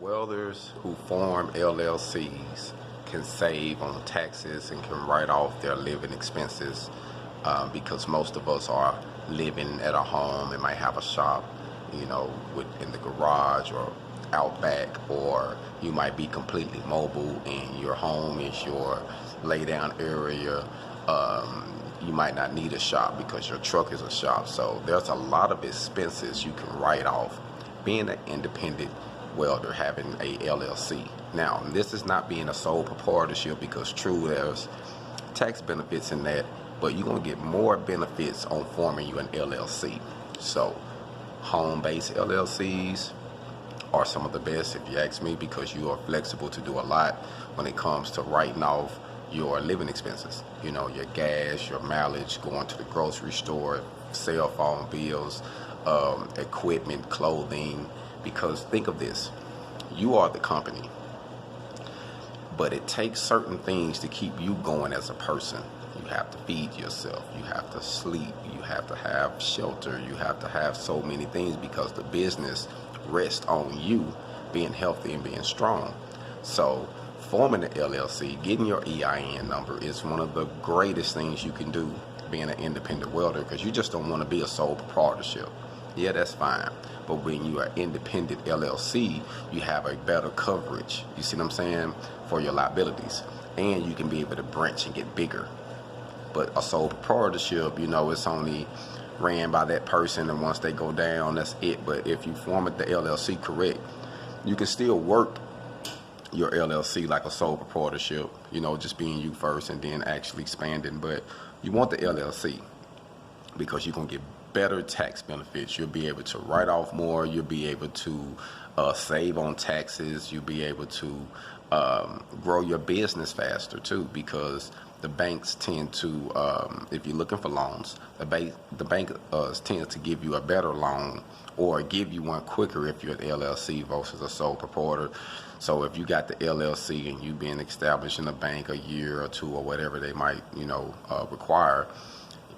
Welders who form LLCs can save on taxes and can write off their living expenses because most of us are living at a home and might have a shop, in the garage or out back, or you might be completely mobile and your home is your lay down area. You might not need a shop because your truck is a shop. So there's a lot of expenses you can write off being an independent welder, having a LLC. Now, this is not being a sole proprietorship, because true, there's tax benefits in that, but you're going to get more benefits on forming you an LLC. So home-based LLCs are some of the best, if you ask me, because you are flexible to do a lot when it comes to writing off your living expenses. Your gas, your mileage, going to the grocery store, cell phone bills, equipment, clothing. Because think of this, you are the company, but it takes certain things to keep you going as a person. You have to feed yourself, you have to sleep, you have to have shelter, you have to have so many things, because the business rests on you being healthy and being strong. So forming an LLC, getting your EIN number is one of the greatest things you can do being an independent welder, because you just don't want to be a sole proprietorship. Yeah, that's fine. But when you are independent LLC, you have a better coverage, you see what I'm saying, for your liabilities. And you can be able to branch and get bigger. But a sole proprietorship, it's only ran by that person, and once they go down, that's it. But if you form the LLC correct, you can still work your LLC like a sole proprietorship, just being you first and then actually expanding. But you want the LLC because you're going to get better tax benefits. You'll be able to write off more. You'll be able to save on taxes. You'll be able to grow your business faster too, because the banks tend to, if you're looking for loans, the bank tends to give you a better loan, or give you one quicker if you're an LLC versus a sole proprietor. So if you got the LLC and you've been established in a bank a year or two or whatever they might, require,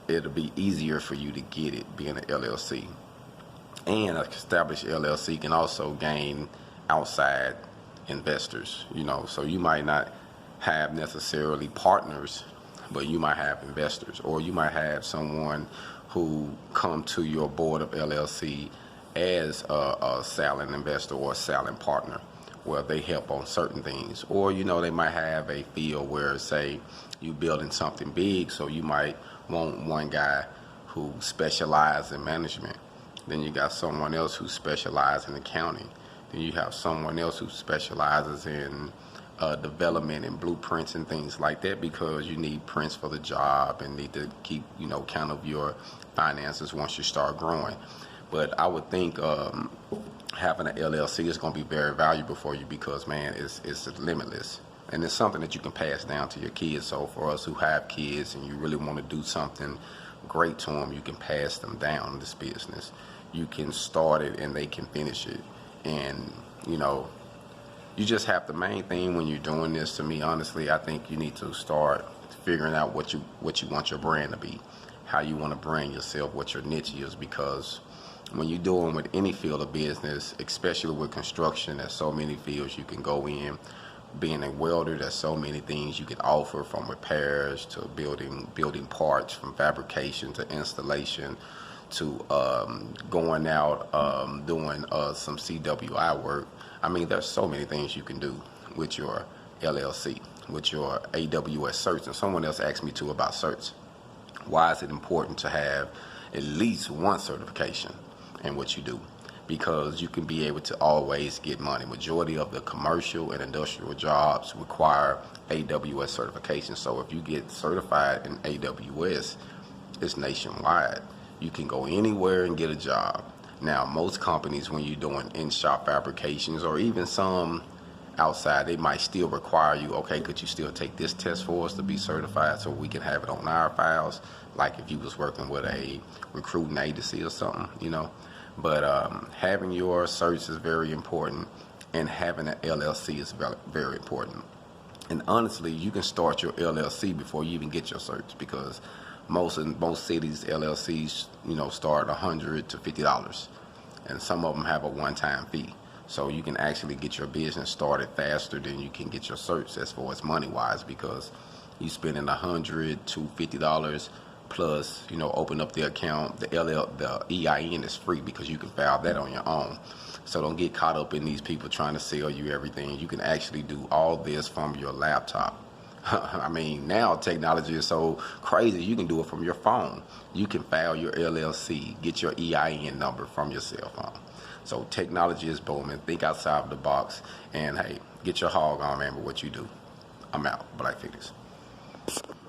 it'll be easier for you to get it being an LLC. And an established LLC can also gain outside investors, so you might not have necessarily partners, but you might have investors, or you might have someone who come to your board of LLC as a silent investor or a silent partner, where they help on certain things. Or they might have a field where, say, you building something big, so you might want one guy who specializes in management, then you got someone else who specializes in accounting, then you have someone else who specializes in development and blueprints and things like that, because you need prints for the job and need to keep count of your finances once you start growing. But I would think having an LLC is going to be very valuable for you, because man, it's limitless, and it's something that you can pass down to your kids. So for us who have kids and you really want to do something great to them, you can pass them down this business. You can start it and they can finish it. And you just have, the main thing when you're doing this, to me, honestly, I think you need to start figuring out what you want your brand to be, how you want to brand yourself, what your niche is. Because when you're doing with any field of business, especially with construction, there's so many fields you can go in. Being a welder, there's so many things you can offer, from repairs to building parts, from fabrication to installation to going out doing some CWI work. I mean, there's so many things you can do with your LLC, with your AWS certs. And someone else asked me too about certs. Why is it important to have at least one certification in what you do? Because you can be able to always get money. Majority of the commercial and industrial jobs require AWS certification. So if you get certified in AWS, it's nationwide. You can go anywhere and get a job. Now, most companies, when you're doing in-shop fabrications, or even some outside, they might still require you, okay, could you still take this test for us to be certified so we can have it on our files, like if you was working with a recruiting agency or something, But having your certs is very important, and having an LLC is very, very important. And honestly, you can start your LLC before you even get your certs, because most cities LLCs start $100 to $50, and some of them have a one-time fee. So you can actually get your business started faster than you can get your certs as far as money wise, because you spending $100 to $50 plus, open up the account. The EIN is free because you can file that on your own. So don't get caught up in these people trying to sell you everything. You can actually do all this from your laptop. I mean, now technology is so crazy, you can do it from your phone. You can file your LLC, get your EIN number from your cell phone. So technology is booming. Think outside of the box. And hey, get your hog on, man, with what you do. I'm out. Black Feniks.